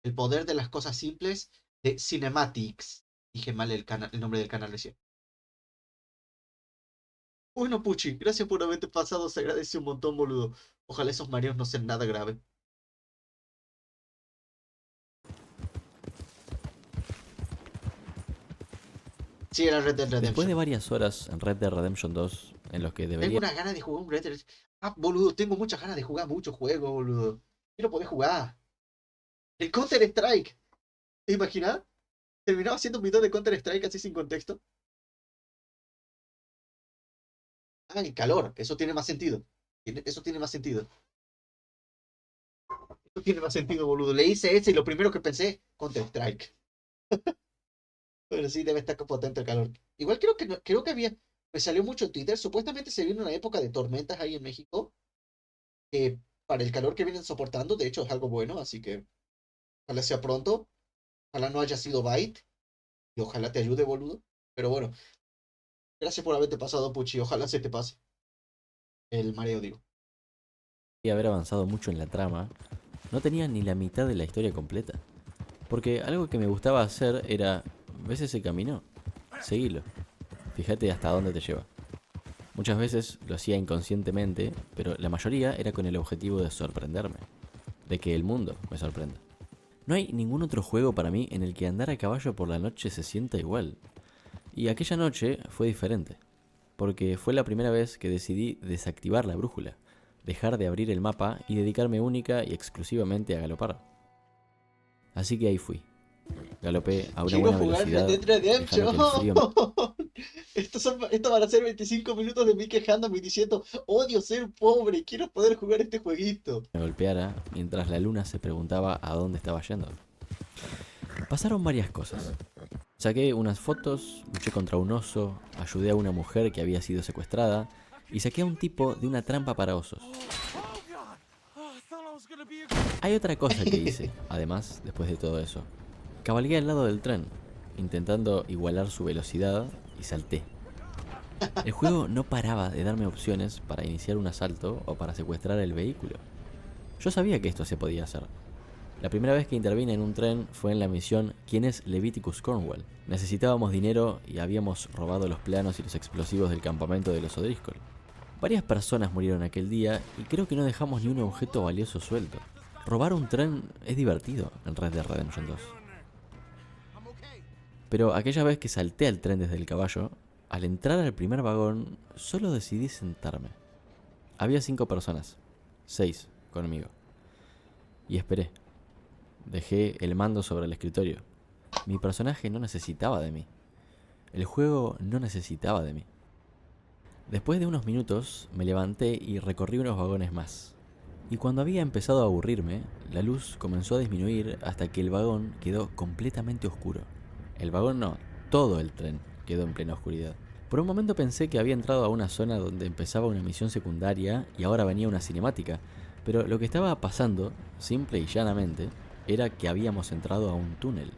El poder de las cosas simples de Cinematics. Dije mal el nombre del canal recién. Bueno, Puchi, gracias por haberte pasado, se agradece un montón, boludo. Ojalá esos mareos no sean nada grave. Sí, era Red Dead Después de Redemption. varias horas en Red Dead Redemption 2, en los que Tengo debería unas ganas de jugar un Red Dead. Ah, boludo, tengo muchas ganas de jugar muchos juegos, boludo. Quiero poder jugar. El Counter Strike. ¿Te imaginas? Terminaba haciendo un video de Counter Strike así sin contexto. Ah, el calor. Eso tiene más sentido. Eso tiene más sentido. Eso tiene más sentido, boludo. Le hice ese y lo primero que pensé, Counter Strike. Pero sí, debe estar potente el calor. Igual creo que, creo que había, me salió mucho en Twitter. Supuestamente se viene una época de tormentas ahí en México. Que para el calor que vienen soportando, de hecho, es algo bueno. Así que ojalá sea pronto. Ojalá no haya sido Byte. Y ojalá te ayude, boludo. Pero bueno, gracias por haberte pasado, Puchi. Ojalá se te pase. El mareo, digo. haber avanzado mucho en la trama, no tenía ni la mitad de la historia completa. Porque algo que me gustaba hacer era, ¿ves ese camino? Seguilo. Fíjate hasta dónde te lleva. Muchas veces lo hacía inconscientemente, pero la mayoría era con el objetivo de sorprenderme, de que el mundo me sorprenda. No hay ningún otro juego para mí en el que andar a caballo por la noche se sienta igual. Y aquella noche fue diferente, porque fue la primera vez que decidí desactivar la brújula, dejar de abrir el mapa y dedicarme única y exclusivamente a galopar. Así que ahí fui. Galopé a una Quiero buena jugar Red velocidad, Dead dejando Redemption. que el frío me Esto van a ser 25 minutos de mí quejándome y diciendo, odio ser pobre, quiero poder jugar este jueguito. golpeara mientras la luna se preguntaba a dónde estaba yendo. Pasaron varias cosas. Saqué unas fotos, luché contra un oso, ayudé a una mujer que había sido secuestrada y saqué a un tipo de una trampa para osos. Hay otra cosa que hice, además, después de todo eso. Cabalgué al lado del tren, intentando igualar su velocidad y salté. El juego no paraba de darme opciones para iniciar un asalto o para secuestrar el vehículo. Yo sabía que esto se podía hacer. La primera vez que intervine en un tren fue en la misión ¿Quién es Leviticus Cornwall? Necesitábamos dinero y habíamos robado los planos y los explosivos del campamento de los O'Driscoll. Varias personas murieron aquel día y creo que no dejamos ni un objeto valioso suelto. Robar un tren es divertido en Red Dead Redemption 2. Pero aquella vez que salté al tren desde el caballo, al entrar al primer vagón, solo decidí sentarme. Había 5 personas, 6 conmigo. Y esperé. Dejé el mando sobre el escritorio. Mi personaje no necesitaba de mí. El juego no necesitaba de mí. Después de unos minutos, me levanté y recorrí unos vagones más. Y cuando había empezado a aburrirme, la luz comenzó a disminuir hasta que el vagón quedó completamente oscuro. El vagón no, todo el tren quedó en plena oscuridad. Por un momento pensé que había entrado a una zona donde empezaba una misión secundaria y ahora venía una cinemática, pero lo que estaba pasando, simple y llanamente, era que habíamos entrado a un túnel.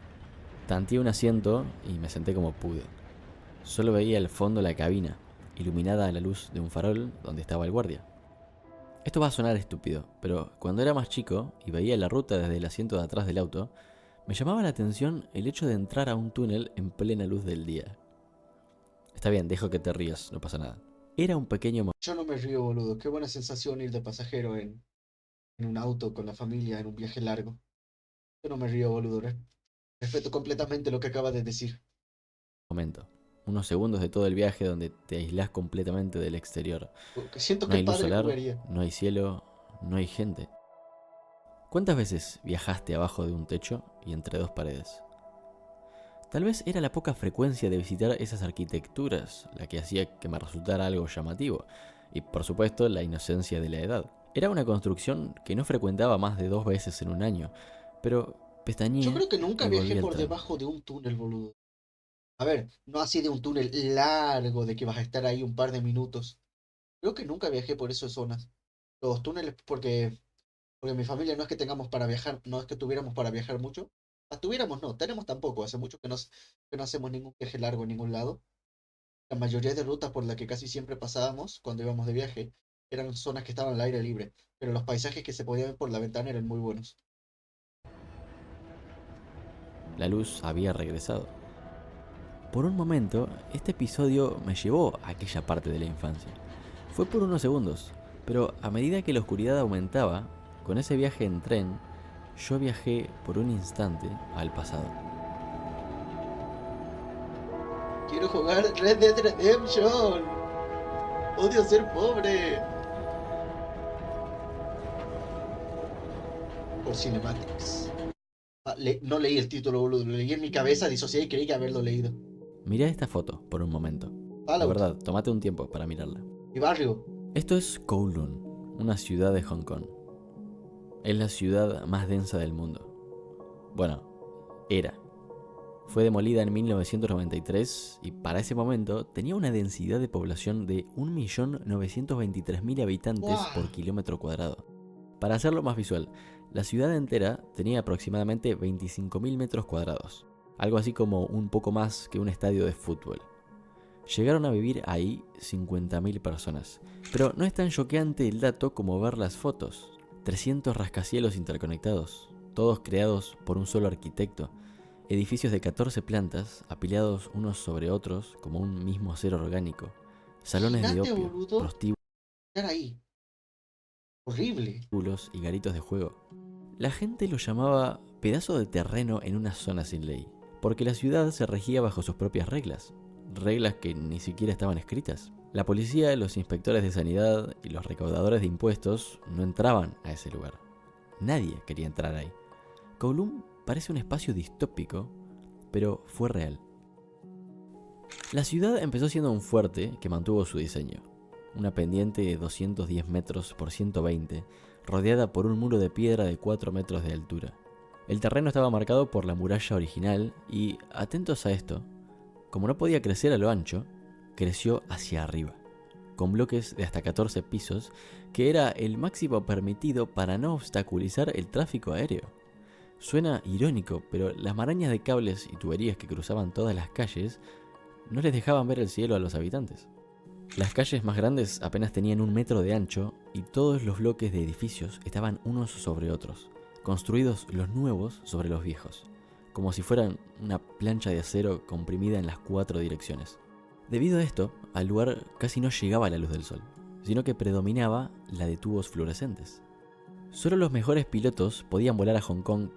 Tanteé un asiento y me senté como pude. Solo veía al fondo la cabina, iluminada a la luz de un farol donde estaba el guardia. Esto va a sonar estúpido, pero cuando era más chico y veía la ruta desde el asiento de atrás del auto, me llamaba la atención el hecho de entrar a un túnel en plena luz del día. Está bien, dejo que te rías, no pasa nada. Era un pequeño Yo no me río, boludo. Qué buena sensación ir de pasajero en un auto con la familia en un viaje largo. Yo no me río, boludo. Respeto completamente lo que acabas de decir. momento. Unos segundos de todo el viaje donde te aislás completamente del exterior. Porque siento No que hay luz padre solar, jugaría. no hay cielo, no hay gente. ¿Cuántas veces viajaste abajo de un techo y entre dos paredes? Tal vez era la poca frecuencia de visitar esas arquitecturas la que hacía que me resultara algo llamativo, y por supuesto la inocencia de la edad. Era una construcción que no frecuentaba más de 2 veces en un año, pero Yo pestañeé creo que nunca y volví viajé al por tren. debajo de un túnel, boludo. A ver, no así de un túnel largo de que vas a estar ahí un par de minutos. Creo que nunca viajé por esas zonas. Los túneles, porque mi familia no es que tengamos para viajar, no es que tuviéramos para viajar mucho. Ah, tuviéramos, no, tenemos tampoco. Hace mucho que no hacemos ningún viaje largo en ningún lado. La mayoría de rutas por las que casi siempre pasábamos cuando íbamos de viaje eran zonas que estaban al aire libre, pero los paisajes que se podían ver por la ventana eran muy buenos. La luz había regresado. Por un momento, este episodio me llevó a aquella parte de la infancia. Fue por unos segundos, pero a medida que la oscuridad aumentaba, con ese viaje en tren, yo viajé por un instante al pasado. Quiero jugar Red Dead Redemption. Odio ser pobre. Por Cinematics. No leí el título, boludo. Lo leí en mi cabeza, disocié y creí que haberlo leído. Mirá esta foto por un momento. De Fallout. verdad, tomate un tiempo para mirarla. Mi barrio. Esto es Kowloon, una ciudad de Hong Kong. Es la ciudad más densa del mundo. Bueno, era. Fue demolida en 1993 y para ese momento tenía una densidad de población de 1.923.000 habitantes ¡Wow! por kilómetro cuadrado. Para hacerlo más visual, la ciudad entera tenía aproximadamente 25.000 metros cuadrados, algo así como un poco más que un estadio de fútbol. Llegaron a vivir ahí 50.000 personas, pero no es tan choqueante el dato como ver las fotos. 300 rascacielos interconectados, todos creados por un solo arquitecto. Edificios de 14 plantas, apilados unos sobre otros como un mismo ser orgánico. Salones de Imagínate, opio, boludo, prostíbulos estar ahí. Horrible. y garitos de juego. La gente lo llamaba pedazo de terreno en una zona sin ley, porque la ciudad se regía bajo sus propias reglas. Reglas que ni siquiera estaban escritas. La policía, los inspectores de sanidad y los recaudadores de impuestos no entraban a ese lugar. Nadie quería entrar ahí. Kowloon parece un espacio distópico, pero fue real. La ciudad empezó siendo un fuerte que mantuvo su diseño. Una pendiente de 210 metros por 120, rodeada por un muro de piedra de 4 metros de altura. El terreno estaba marcado por la muralla original y, atentos a esto, como no podía crecer a lo ancho, creció hacia arriba, con bloques de hasta 14 pisos, que era el máximo permitido para no obstaculizar el tráfico aéreo. Suena irónico, pero las marañas de cables y tuberías que cruzaban todas las calles no les dejaban ver el cielo a los habitantes. Las calles más grandes apenas tenían 1 metro de ancho y todos los bloques de edificios estaban unos sobre otros, construidos los nuevos sobre los viejos, como si fueran una plancha de acero comprimida en las 4 direcciones. Debido a esto, al lugar casi no llegaba la luz del sol, sino que predominaba la de tubos fluorescentes. Solo los mejores pilotos podían volar a Hong Kong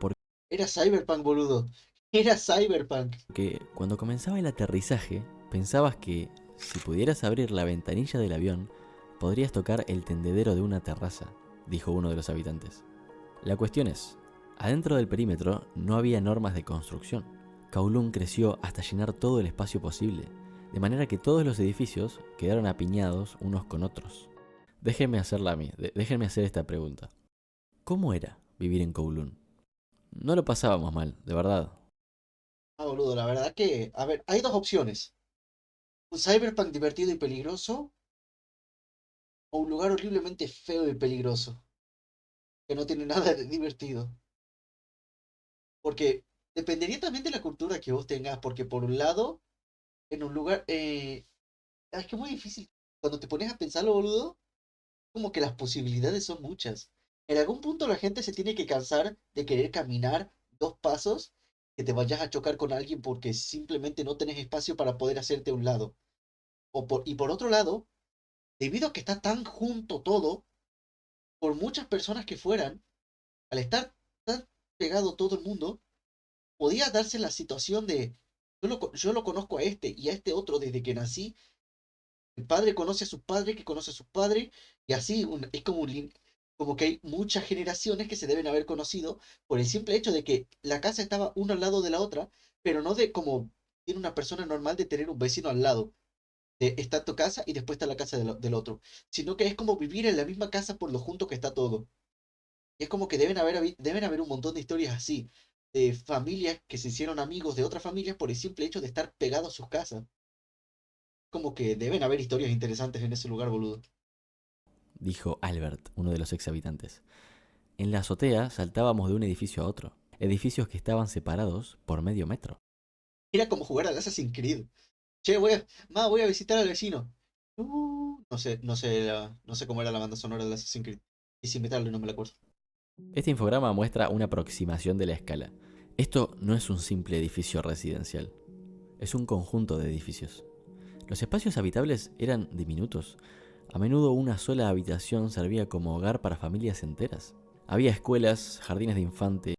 Era Cyberpunk, boludo. Era Cyberpunk. porque cuando comenzaba el aterrizaje pensabas que si pudieras abrir la ventanilla del avión, podrías tocar el tendedero de una terraza, dijo uno de los habitantes. La cuestión es, adentro del perímetro no había normas de construcción. Kowloon creció hasta llenar todo el espacio posible, de manera que todos los edificios quedaron apiñados unos con otros. Déjenme hacer esta pregunta. ¿Cómo era vivir en Kowloon? No lo pasábamos mal, de verdad. Boludo, la verdad que, a ver, hay dos opciones. Un Cyberpunk divertido y peligroso o un lugar horriblemente feo y peligroso, que no tiene nada de divertido. Porque dependería también de la cultura que vos tengas, porque por un lado, en un lugar, es que es muy difícil. Cuando te pones a pensarlo, boludo, como que las posibilidades son muchas. En algún punto la gente se tiene que cansar de querer caminar 2 pasos, que te vayas a chocar con alguien porque simplemente no tenés espacio para poder hacerte a un lado. Y por otro lado, debido a que está tan junto todo, por muchas personas que fueran, al estar tan pegado todo el mundo, podía darse la situación de, yo lo conozco a este y a este otro desde que nací, el padre conoce a su padre, que conoce a su padre, y así es como un link, como que hay muchas generaciones que se deben haber conocido por el simple hecho de que la casa estaba una al lado de la otra, pero no de como tiene una persona normal de tener un vecino al lado. Está tu casa y después está la casa del otro, sino que es como vivir en la misma casa por lo junto que está todo. Y es como que deben haber un montón de historias así, de familias que se hicieron amigos de otras familias por el simple hecho de estar pegados a sus casas. Como que deben haber historias interesantes en ese lugar, boludo. Dijo Albert, uno de los ex habitantes. En la azotea saltábamos de un edificio a otro, edificios que estaban separados por medio metro. Era como jugar al Assassin's Creed. Che, voy a visitar al vecino. No sé cómo era la banda sonora del Assassin's Creed. Y sin meterlo, no me la acuerdo. Este infograma muestra una aproximación de la escala. Esto no es un simple edificio residencial, es un conjunto de edificios. Los espacios habitables eran diminutos. A menudo una sola habitación servía como hogar para familias enteras. Había escuelas, jardines de infante,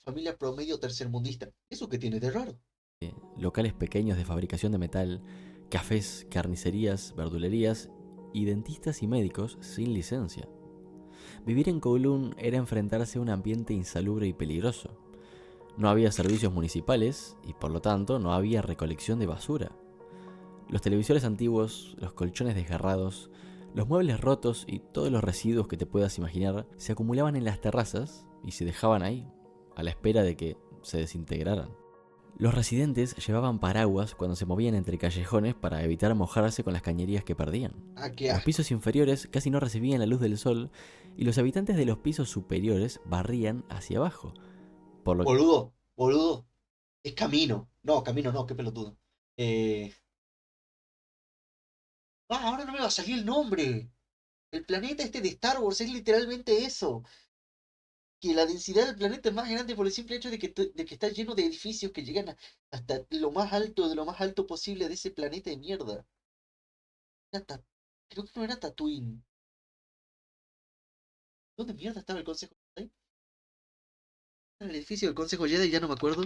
Familia promedio tercermundista. ¿Eso qué tiene de raro? locales pequeños de fabricación de metal, cafés, carnicerías, verdulerías y dentistas y médicos sin licencia. Vivir en Kowloon era enfrentarse a un ambiente insalubre y peligroso. No había servicios municipales y por lo tanto no había recolección de basura. Los televisores antiguos, los colchones desgarrados, los muebles rotos y todos los residuos que te puedas imaginar se acumulaban en las terrazas y se dejaban ahí, a la espera de que se desintegraran. Los residentes llevaban paraguas cuando se movían entre callejones para evitar mojarse con las cañerías que perdían. Ah, qué Los asco. pisos inferiores casi no recibían la luz del sol y los habitantes de los pisos superiores barrían hacia abajo, por lo que Boludo. Es camino. No, camino no, qué pelotudo. Eh... Ah, ahora no me va a salir el nombre. El planeta este de Star Wars es literalmente eso. Que la densidad del planeta es más grande por el simple hecho de que está lleno de edificios que llegan hasta lo más alto de lo más alto posible de ese planeta de mierda. Era Creo que no era Tatooine. ¿Dónde mierda estaba el Consejo Jedi? ¿Era el edificio del Consejo Jedi? Ya no me acuerdo.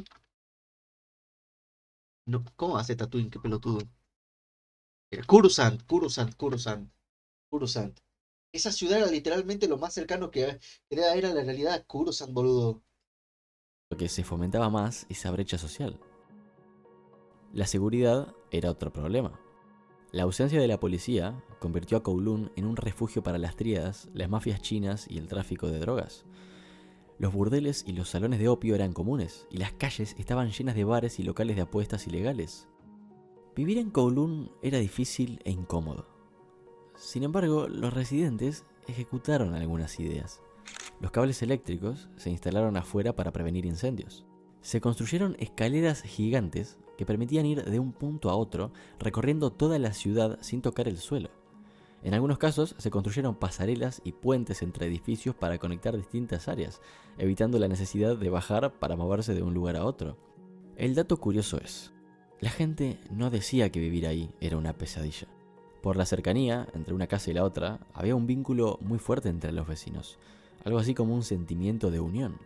No, ¿cómo hace Tatooine? Qué pelotudo. Coruscant. Esa ciudad era literalmente lo más cercano que era la realidad. Coruscant, boludo. que se fomentaba más esa brecha social. La seguridad era otro problema. La ausencia de la policía convirtió a Kowloon en un refugio para las tríadas, las mafias chinas y el tráfico de drogas. Los burdeles y los salones de opio eran comunes, y las calles estaban llenas de bares y locales de apuestas ilegales. Vivir en Kowloon era difícil e incómodo. Sin embargo, los residentes ejecutaron algunas ideas. Los cables eléctricos se instalaron afuera para prevenir incendios. Se construyeron escaleras gigantes que permitían ir de un punto a otro recorriendo toda la ciudad sin tocar el suelo. En algunos casos se construyeron pasarelas y puentes entre edificios para conectar distintas áreas, evitando la necesidad de bajar para moverse de un lugar a otro. El dato curioso es, la gente no decía que vivir ahí era una pesadilla. Por la cercanía entre una casa y la otra, había un vínculo muy fuerte entre los vecinos, algo así como un sentimiento de unión,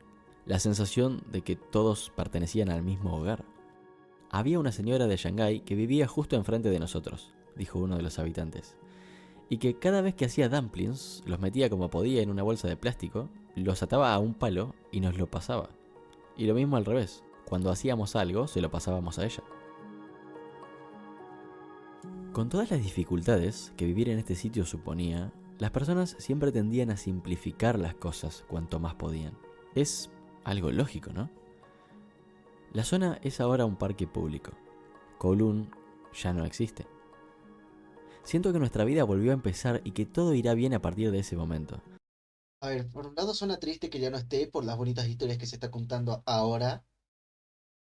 la sensación de que todos pertenecían al mismo hogar. Había una señora de Shanghái que vivía justo enfrente de nosotros, dijo uno de los habitantes, y que cada vez que hacía dumplings los metía como podía en una bolsa de plástico, los ataba a un palo y nos lo pasaba. Y lo mismo al revés, cuando hacíamos algo se lo pasábamos a ella. Con todas las dificultades que vivir en este sitio suponía, las personas siempre tendían a simplificar las cosas cuanto más podían. Es algo lógico, ¿no? La zona es ahora un parque público. Kowloon ya no existe. Siento que nuestra vida volvió a empezar y que todo irá bien a partir de ese momento. A ver, por un lado suena triste que ya no esté por las bonitas historias que se está contando ahora,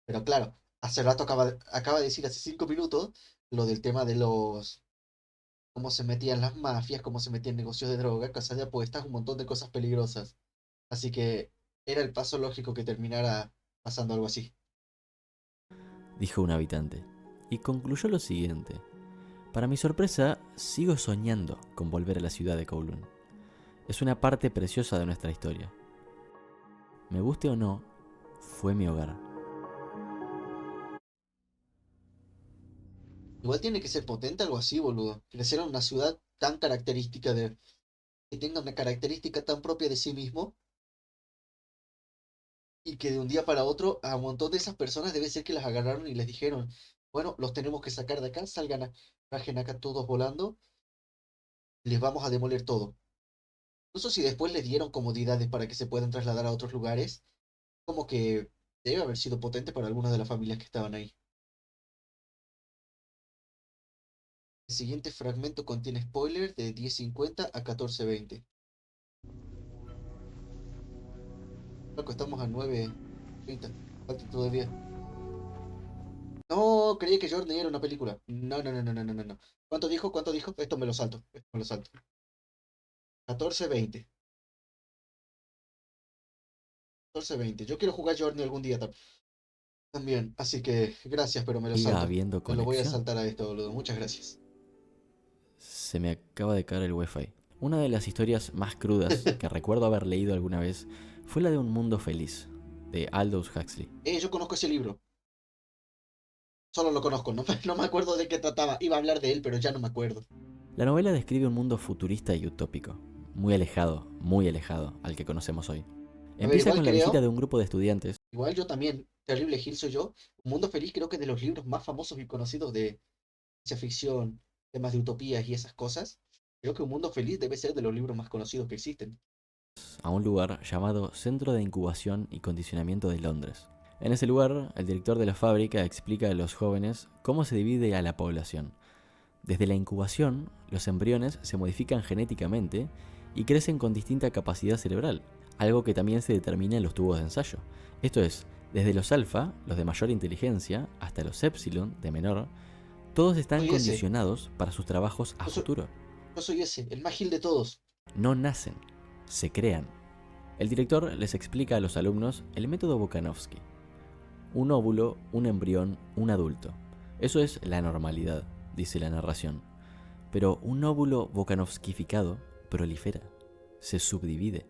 pero claro, hace rato acaba de decir hace 5 minutos lo del tema de cómo se metían las mafias, cómo se metían negocios de droga, casas de apuestas, un montón de cosas peligrosas. Así que era el paso lógico que terminara pasando algo así. Dijo un habitante. Y concluyó lo siguiente. Para mi sorpresa, sigo soñando con volver a la ciudad de Kowloon. Es una parte preciosa de nuestra historia. Me guste o no, fue mi hogar. Igual tiene que ser potente algo así, boludo. Crecer en una ciudad tan característica que tenga una característica tan propia de sí mismo y que de un día para otro a un montón de esas personas debe ser que las agarraron y les dijeron, bueno, los tenemos que sacar de acá, bajen acá todos volando, les vamos a demoler todo. Incluso si después les dieron comodidades para que se puedan trasladar a otros lugares, como que debe haber sido potente para algunas de las familias que estaban ahí. El siguiente fragmento contiene spoiler de 10:50 a 14:20. Loco, estamos a 9:30. Falta todavía. No, creí que Journey era una película. No, no, no, no, no, no, no, no. ¿Cuánto dijo? ¿Cuánto dijo? Esto me lo salto. Esto me lo salto. 14:20. 14:20. Yo quiero jugar Journey algún día también. Así que gracias, pero me lo Siga salto. habiendo Me lo voy a conexión. saltar a esto, boludo. Muchas gracias. Se me acaba de caer el wifi. Una de las historias más crudas que recuerdo haber leído alguna vez fue la de Un Mundo Feliz, de Aldous Huxley. Yo conozco ese libro. Solo lo conozco. No me acuerdo de qué trataba. Iba a hablar de él, pero ya no me acuerdo. La novela describe un mundo futurista y utópico, muy alejado al que conocemos hoy. A ver, Empieza igual con la visita creo. de un grupo de estudiantes. Igual yo también. Terrible Gil soy yo. Un Mundo Feliz creo que es de los libros más famosos y conocidos de ciencia ficción, temas de utopías y esas cosas. Creo que Un Mundo Feliz debe ser de los libros más conocidos que existen. A un lugar llamado Centro de Incubación y Condicionamiento de Londres. En ese lugar, el director de la fábrica explica a los jóvenes cómo se divide a la población. Desde la incubación, los embriones se modifican genéticamente y crecen con distinta capacidad cerebral, algo que también se determina en los tubos de ensayo. Esto es, desde los alfa, los de mayor inteligencia, hasta los epsilon, de menor, todos están Soy ese. condicionados para sus trabajos a Yo soy, futuro. yo soy ese. El más Gil de todos. No nacen, se crean. El director les explica a los alumnos el método Bokanovsky. Un óvulo, un embrión, un adulto. Eso es la normalidad, dice la narración. Pero un óvulo bokanovskificado prolifera, se subdivide,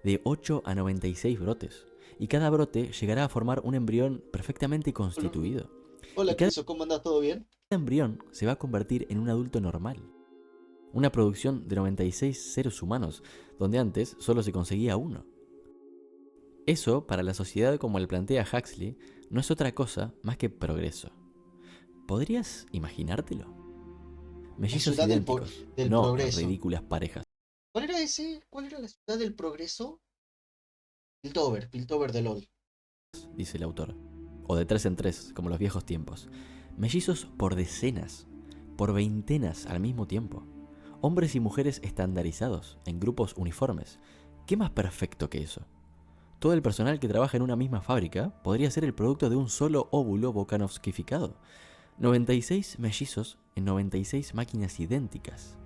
de 8 a 96 brotes, y cada brote llegará a formar un embrión perfectamente Hola, constituido. Y hola, cada Criso, ¿cómo andas? ¿Todo bien? embrión se va a convertir en un adulto normal. Una producción de 96 seres humanos, donde antes solo se conseguía uno. Eso, para la sociedad como el plantea Huxley, no es otra cosa más que progreso. ¿Podrías imaginártelo? La Mellizos ciudad idénticos, del no progreso. ridículas parejas, ¿Cuál era ese? ¿Cuál era la ciudad del progreso? Piltover, Piltover de LOL. dice el autor. O de tres en tres, como los viejos tiempos. Mellizos por decenas, por veintenas al mismo tiempo. Hombres y mujeres estandarizados, en grupos uniformes. ¿Qué más perfecto que eso? Todo el personal que trabaja en una misma fábrica podría ser el producto de un solo óvulo bokanovskificado. 96 mellizos en 96 máquinas idénticas.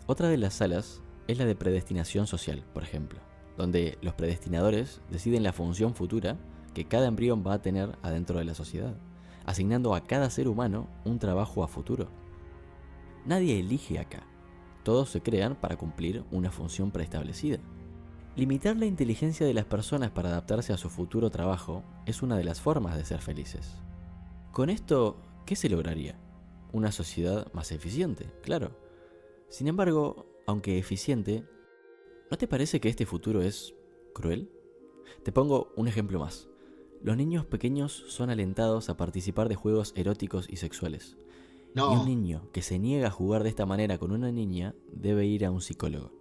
Otra de las salas es la de predestinación social, por ejemplo, donde los predestinadores deciden la función futura que cada embrión va a tener adentro de la sociedad, asignando a cada ser humano un trabajo a futuro. Nadie elige acá, todos se crean para cumplir una función preestablecida. Limitar la inteligencia de las personas para adaptarse a su futuro trabajo es una de las formas de ser felices. Con esto, ¿qué se lograría? Una sociedad más eficiente, claro. Sin embargo, aunque eficiente, ¿no te parece que este futuro es cruel? Te pongo un ejemplo más. Los niños pequeños son alentados a participar de juegos eróticos y sexuales. Y un No, niño que se niega a jugar de esta manera con una niña debe ir a un psicólogo.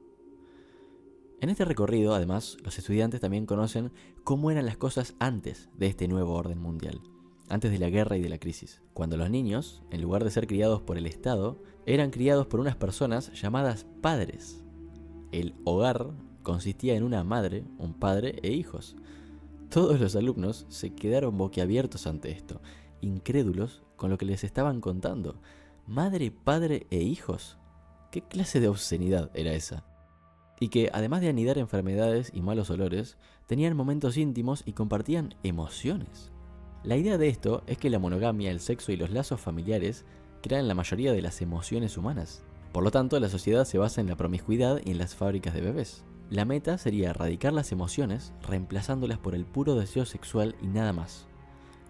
En este recorrido, además, los estudiantes también conocen cómo eran las cosas antes de este nuevo orden mundial, antes de la guerra y de la crisis, cuando los niños, en lugar de ser criados por el Estado, eran criados por unas personas llamadas padres. El hogar consistía en una madre, un padre e hijos. Todos los alumnos se quedaron boquiabiertos ante esto, incrédulos con lo que les estaban contando. Madre, padre e hijos. ¿Qué clase de obscenidad era esa? Y que, además de anidar enfermedades y malos olores, tenían momentos íntimos y compartían emociones. La idea de esto es que la monogamia, el sexo y los lazos familiares crean la mayoría de las emociones humanas. Por lo tanto, la sociedad se basa en la promiscuidad y en las fábricas de bebés. La meta sería erradicar las emociones, reemplazándolas por el puro deseo sexual y nada más.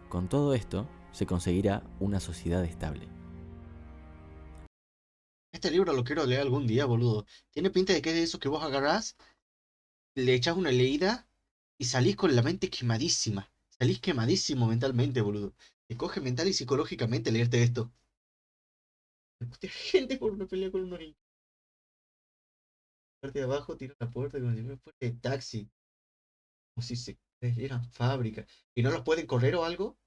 Con todo esto, se conseguirá una sociedad estable. este libro lo quiero leer algún día, boludo. Tiene pinta de que es de eso que vos agarrás, le echás una leída y salís con la mente quemadísima. Salís quemadísimo mentalmente, boludo. Te coge mental y psicológicamente leerte esto. Hostia, gente por una pelea con unos niños. Parte de abajo, tira la puerta como si fuera de taxi. Como si se eran fábrica. ¿Y no los pueden correr o algo?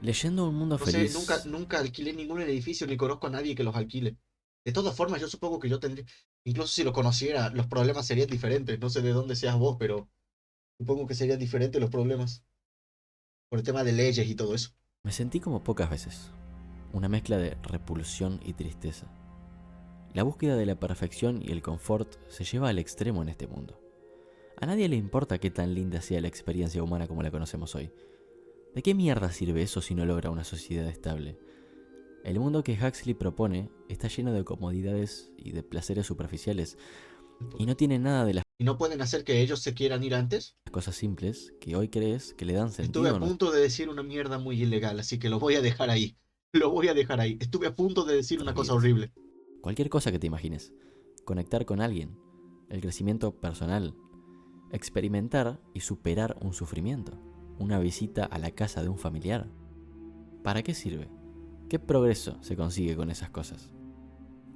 Leyendo Un Mundo No sé, nunca, Feliz. nunca alquilé ningún edificio ni conozco a nadie que los alquile. De todas formas, yo supongo que yo tendría, incluso si lo conociera, los problemas serían diferentes. No sé de dónde seas vos, pero supongo que serían diferentes los problemas. Por el tema de leyes y todo eso. Me sentí como pocas veces. Una mezcla de repulsión y tristeza. La búsqueda de la perfección y el confort se lleva al extremo en este mundo. A nadie le importa qué tan linda sea la experiencia humana como la conocemos hoy. ¿De qué mierda sirve eso si no logra una sociedad estable? El mundo que Huxley propone está lleno de comodidades y de placeres superficiales, y no tiene nada de las ¿Y no pueden hacer que ellos se quieran ir antes? cosas simples que hoy crees que le dan Estuve sentido a a nuestra punto de decir una mierda muy ilegal, así que lo voy a dejar ahí. Lo voy a dejar ahí. Estuve a punto de decir una nuestras cosa vidas. horrible. Cualquier cosa que te imagines. Conectar con alguien, el crecimiento personal, experimentar y superar un sufrimiento, una visita a la casa de un familiar. ¿Para qué sirve? ¿Qué progreso se consigue con esas cosas?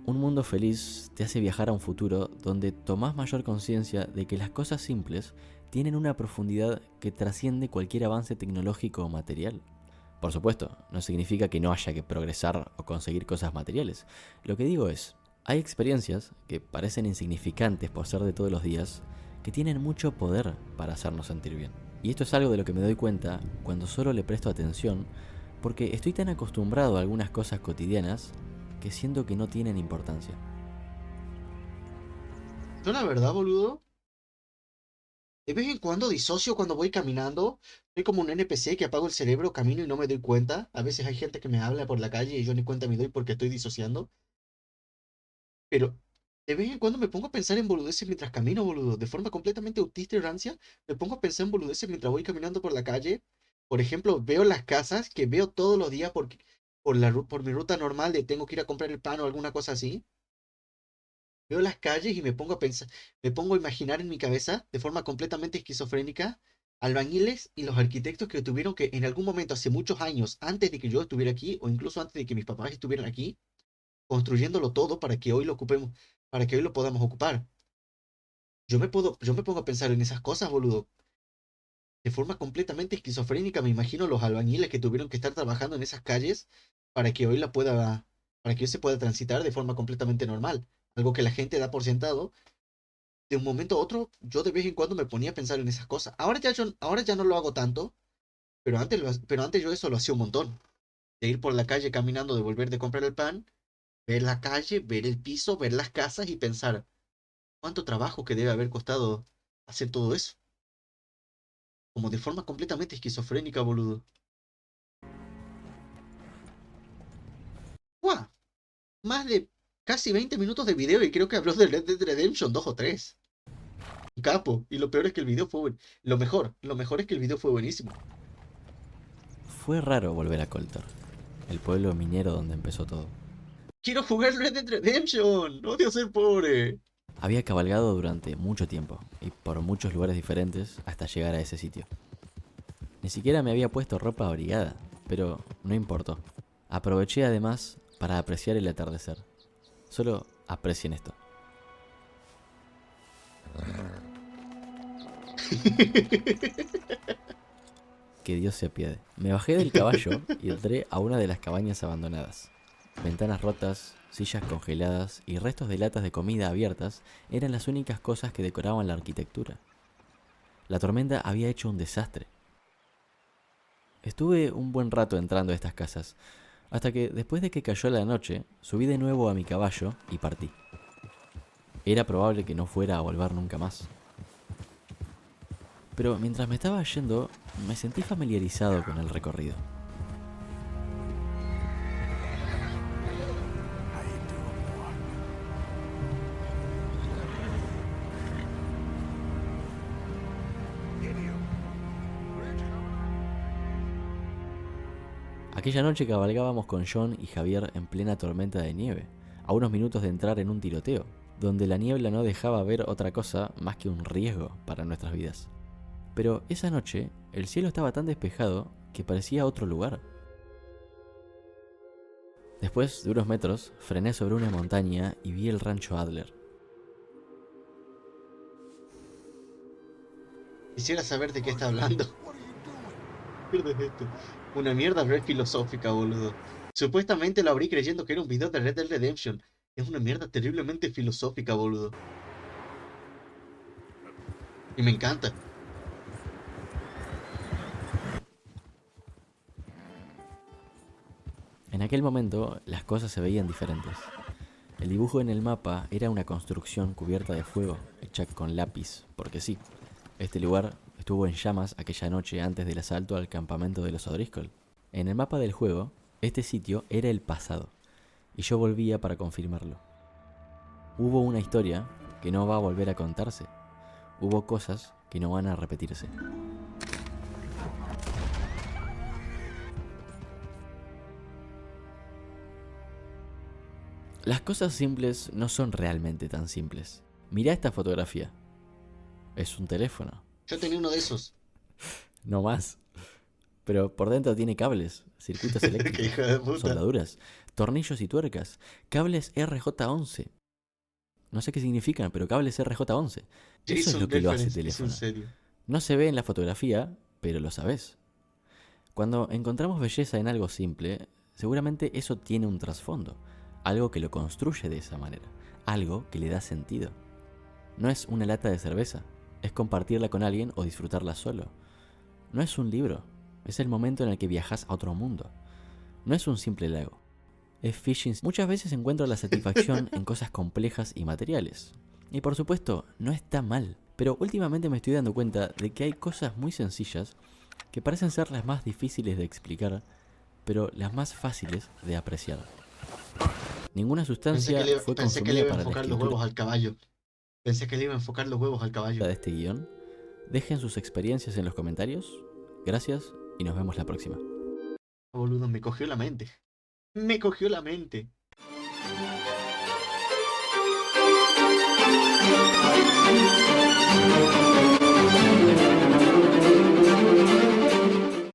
Un mundo feliz te hace viajar a un futuro donde tomás mayor conciencia de que las cosas simples tienen una profundidad que trasciende cualquier avance tecnológico o material. Por supuesto, no significa que no haya que progresar o conseguir cosas materiales. Lo que digo es, hay experiencias que parecen insignificantes por ser de todos los días, que tienen mucho poder para hacernos sentir bien. Y esto es algo de lo que me doy cuenta cuando solo le presto atención, porque estoy tan acostumbrado a algunas cosas cotidianas que siento que no tienen importancia. Yo la verdad, boludo, de vez en cuando disocio cuando voy caminando. Soy como un NPC que apago el cerebro, camino y no me doy cuenta. A veces hay gente que me habla por la calle y yo ni cuenta me doy porque estoy disociando. Pero de vez en cuando me pongo a pensar en boludeces mientras camino, boludo. De forma completamente autista y rancia, me pongo a pensar en boludeces mientras voy caminando por la calle. Por ejemplo, veo las casas que veo todos los días por mi ruta normal de tengo que ir a comprar el pan o alguna cosa así. Veo las calles y me pongo a pensar, me pongo a imaginar en mi cabeza, de forma completamente esquizofrénica, albañiles y los arquitectos que tuvieron que en algún momento, hace muchos años, antes de que yo estuviera aquí, o incluso antes de que mis papás estuvieran aquí, construyéndolo todo para que hoy lo ocupemos, para que hoy lo podamos ocupar. Yo me pongo a pensar en esas cosas, boludo. De forma completamente esquizofrénica, me imagino los albañiles que tuvieron que estar trabajando en esas calles para que hoy para que hoy se pueda transitar de forma completamente normal. Algo que la gente da por sentado. De un momento a otro, yo de vez en cuando me ponía a pensar en esas cosas. Ahora ya no lo hago tanto, pero antes yo eso lo hacía un montón. De ir por la calle caminando, de volver de comprar el pan, ver la calle, ver el piso, ver las casas y pensar, ¿cuánto trabajo que debe haber costado hacer todo eso? Como de forma completamente esquizofrénica, boludo. ¡Guau! Más de casi 20 minutos de video y creo que habló de Red Dead Redemption 2 o 3. Capo. Y lo peor es que el video fue bueno. Lo mejor es que el video fue buenísimo. Fue raro volver a Colter, el pueblo minero donde empezó todo. ¡Quiero jugar Red Dead Redemption! ¡Odio ser pobre! Había cabalgado durante mucho tiempo y por muchos lugares diferentes hasta llegar a ese sitio. Ni siquiera me había puesto ropa abrigada, pero no importó. Aproveché además para apreciar el atardecer. Solo aprecien esto. Que Dios se apiade. Me bajé del caballo y entré a una de las cabañas abandonadas. Ventanas rotas, sillas congeladas y restos de latas de comida abiertas eran las únicas cosas que decoraban la arquitectura. La tormenta había hecho un desastre. Estuve un buen rato entrando a estas casas, hasta que después de que cayó la noche, subí de nuevo a mi caballo y partí. Era probable que no fuera a volver nunca más. Pero mientras me estaba yendo, me sentí familiarizado con el recorrido. Aquella noche cabalgábamos con John y Javier en plena tormenta de nieve, a unos minutos de entrar en un tiroteo, donde la niebla no dejaba ver otra cosa más que un riesgo para nuestras vidas. Pero esa noche, el cielo estaba tan despejado que parecía otro lugar. Después de unos metros, frené sobre una montaña y vi el rancho Adler. Quisiera saber de qué está hablando. Mierda es esto. Una mierda re filosófica, boludo. Supuestamente lo abrí creyendo que era un video de Red Dead Redemption. Es una mierda terriblemente filosófica, boludo. Y me encanta. En aquel momento, las cosas se veían diferentes. El dibujo en el mapa era una construcción cubierta de fuego, hecha con lápiz, porque sí. Este lugar estuvo en llamas aquella noche antes del asalto al campamento de los O'Driscoll. En el mapa del juego, este sitio era el pasado, y yo volvía para confirmarlo. Hubo una historia que no va a volver a contarse. Hubo cosas que no van a repetirse. Las cosas simples no son realmente tan simples. Mirá esta fotografía. Es un teléfono. Yo tenía uno de esos. No más. Pero por dentro tiene cables, circuitos Qué eléctricos, hijo de puta. soldaduras, tornillos y tuercas, cables RJ11. No sé qué significan, pero cables RJ11. Eso es Jason lo que lo hace Reference, es en teléfono. serio. No se ve en la fotografía, pero lo sabes. Cuando encontramos belleza en algo simple, seguramente eso tiene un trasfondo, algo que lo construye de esa manera, algo que le da sentido. No es una lata de cerveza, es compartirla con alguien o disfrutarla solo. No es un libro, es el momento en el que viajas a otro mundo. No es un simple lago, es fishing. Muchas veces encuentro la satisfacción en cosas complejas y materiales. Y por supuesto, no está mal. Pero últimamente me estoy dando cuenta de que hay cosas muy sencillas que parecen ser las más difíciles de explicar, pero las más fáciles de apreciar. Ninguna sustancia fue Pensé que le consumida iba a para la enfocar los escritura huevos al caballo. Pensé que le iba a enfocar los huevos al caballo. de este guión. Dejen sus experiencias en los comentarios. Gracias y nos vemos la próxima. Boludo, me cogió la mente. Me cogió la mente.